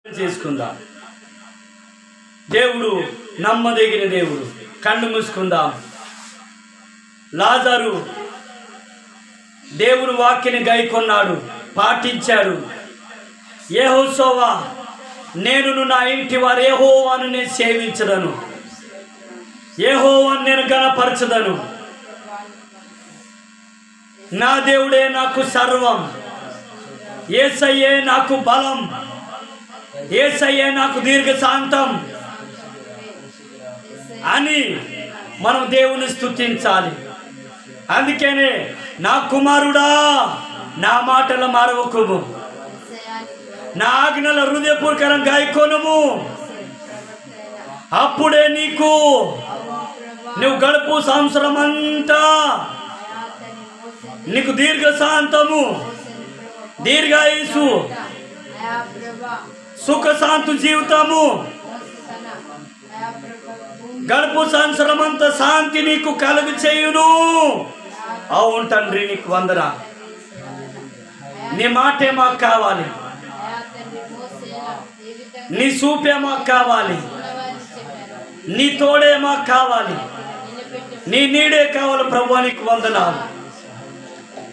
చేసుకుందాం. దేవుడు నమ్మదగిన దేవుడు. కళ్ళు మూసుకుందాం. లాజరు దేవుని వాక్యని గైకొన్నాడు, పాటించాడు. యెహోషువ నేను నా ఇంటి వారు యెహోవాను నేను సేవించదను, యెహోవాను నేను గణపరచదను, నా దేవుడే నాకు సర్వం, యేసయ్యే నాకు బలం, యేసయ్యే నాకు దీర్ఘశాంతం అని మనం దేవుని స్తుతించాలి. అందుకనే నా కుమారుడా నా మాటల మరవకుము, నా ఆజ్ఞల హృదయపూర్వకం గాయకొనుము, అప్పుడే నువ్వు గడుపు సంవత్సరం అంతా నీకు దీర్ఘశాంతము, దీర్ఘాయుసు, సుఖశాంతు జీవితము, గడుపు సంవత్సరం అంతా శాంతి నీకు కలుగు చేయును. అవును తండ్రి, నీకు వందనా. నీ మాటే మాకు కావాలి, నీ చూపే మాకు కావాలి, నీ తోడే మాకు కావాలి, నీ నీడే కావాలి. ప్రభువా నీకు వందనాలు.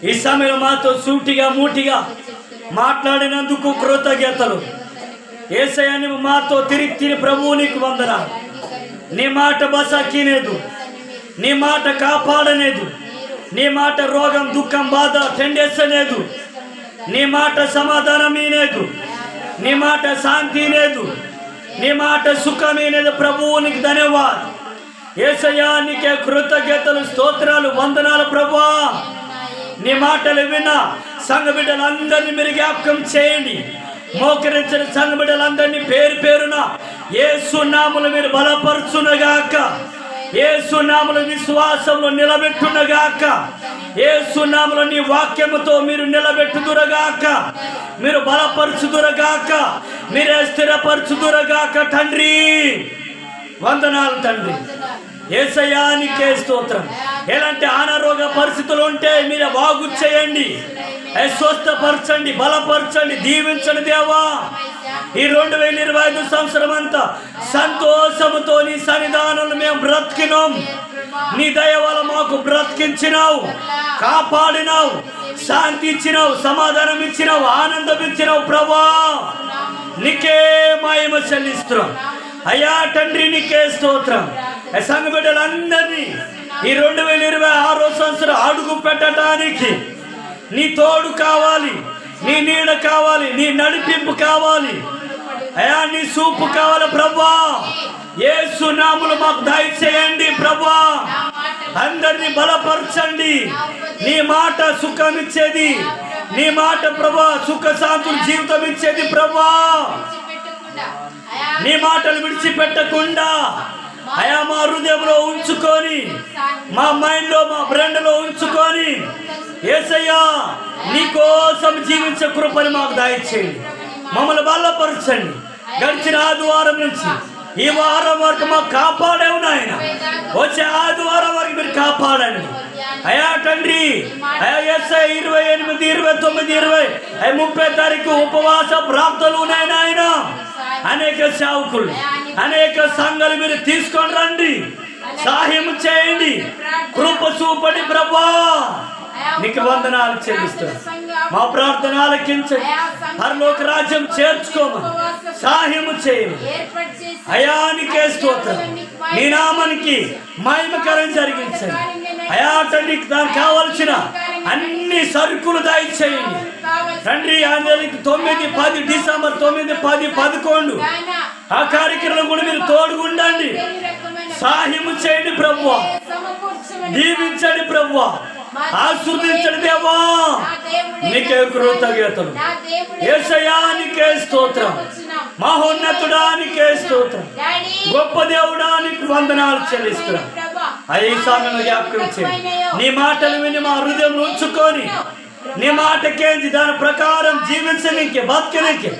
ఈ సమయంలో మాతో సూటిగా మూటిగా మాట్లాడినందుకు కృతజ్ఞతలు. యేసయ్య నువ్వు మాతో తిరిగి ప్రభువు నీకు వందనాలు. నీ మాట బసక్కినేదు, నీ మాట కాపాడనేదు, నీ మాట రోగం దుఃఖం బాధ టెండేసనేదు, నీ మాట సమాధానం ఈనేదు, నీ మాట శాంతి లేదు, నీ మాట సుఖమేనేది. ప్రభువు నీకు ధన్యవాదాలు. యేసయ్య నీకే కృతజ్ఞతలు, స్తోత్రాలు, వందనాలు. ప్రభువా నీ మాటలు విన్న సంఘ బిడ్డలందరినీ మీరు జ్ఞాపకం చేయండి. మోకరించిన సంఘ బిడ్డలందరినీ పేరు పేరున యేసు నామములో మీరు బలపరచునగాక, యేసు నామములో విశ్వాసంలో నిలబెట్టునగాక, యేసు నామములో నీ వాక్యముతో మీరు నిలబెట్టుదురగాక, మీరు బలపరచుదురగాక, మీరే స్థిరపరచుదురగాక. తండ్రి వందనాలు తండ్రి. యేసయ్యా నీకే స్తోత్రం. ఎలాంటి అనారోగ్య పరిస్థితులు ఉంటే మీరు బాగు చేయండి, స్వస్థపరచండి, బలపరచండి, దీవించండి దేవా. ఈ 2025 సంవత్సరం అంతా సంతోషముతో నీ సన్నిధానంలో మేము బ్రతికినాం. నీ దయ వల్ల మాకు బ్రతికించినావు, కాపాడినావు, శాంతి ఇచ్చినావు, సమాధానం ఇచ్చినావు, ఆనందం ఇచ్చినావు. ప్రభా నీకే మహిమ చెల్లిస్తున్నాం. అయ్యా తండ్రి నీకే స్తోత్రం. సంఘ బిడ్డలందరినీ ఈ 2026 సంవత్సరం అడుగు పెట్టడానికి నీ తోడు కావాలి, నీ నీడ కావాలి, నీ నడిపింపు కావాలి. అయ్యా నీ చూపు కావాలి ప్రభా. యేసు నామములో మాకు దయచేయండి ప్రభా. అందరినీ బలపరచండి. నీ మాట సుఖం ఇచ్చేది, నీ మాట ప్రభా సుఖశాంతులు జీవితం ఇచ్చేది ప్రభా. నీ మాటలు విడిచిపెట్టకుండా అయా మా హృదయంలో ఉంచుకొని, మా మైండ్లో మా బ్రెండ్లో ఉంచుకొని యేసయ్యా నీ కోసం జీవించే కృపని మాకు దయచేయండి. మమ్మల్ని బలపరచండి. గడిచిన ఆదివారం నుంచి ఈ వారం వరకు మాకు కాపాడేవు నాయన. వచ్చే ఆదివారం వరకు మీరు కాపాడండి అయా తండ్రి. అయా యేసయ్య 28, 29, 20, 30 తారీఖు ఉపవాస ప్రార్థనలు నాయన. అనేక సేవకులు, అనేక సంఘాలు మీరు తీసుకొని రండి, సహాయం చేయండి, కృప చూపండి ప్రభా. నీకు వందనాలు చెల్లిస్తున్నాం. మా ప్రార్థన ఆలకించండి, పరలోక రాజ్యం చేర్చుకోమని సహాయం చేయండి అయా. నీకే స్తోత్రం. నీ నామానికి మహిమకరం జరిగించండి అయా తండ్రి. దానికి కావలసిన అన్ని సరుకులు దయచేయండి తండ్రి. 9, 10 డిసెంబర్ 9, 10, 11 ఆ కార్యక్రమం కూడా మీరు తోడుగుండండి, సహాయం చేయండి ప్రభువా. దీవించండి ప్రభువా, ఆశీర్వదించండి దేవా. నీకే కృతజ్ఞతలు. యేసయ్యా నీకే స్తోత్రం. మహోన్నతుడా నీకే స్తోత్రం. గొప్ప దేవుడా నీకు వందనాలు చెల్లిస్తున్నాం. ఈ సమయంలో జ్ఞాపకం చేయండి. నీ మాటలు విని మా హృదయం ఉంచుకొని నీ మాటకేంది దాని ప్రకారం జీవించడానికి, బతకడానికి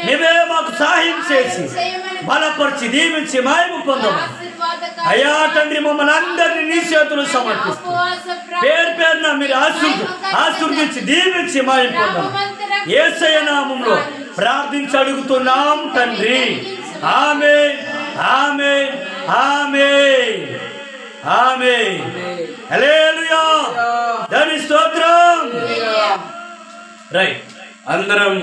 నీవే మాకు సహాయం చేసి బలపరిచి దీవించి మహిమ పొందమని అయ్యా తండ్రి. మమ్మల్ని అందరినీ నీ చేతులు సమర్పిస్తూ పేరు పేరున మీరు ఆశీర్వదించి దీవించి మహిమ పొందమని యేసయ్య నామములో ప్రార్థించి అడుగుతున్నాం తండ్రి. ఆమేన్, ఆమేన్, ఆమేన్, ఆమేన్. హల్లెలూయా, దేవుని స్తోత్రం. రైట్, అందరం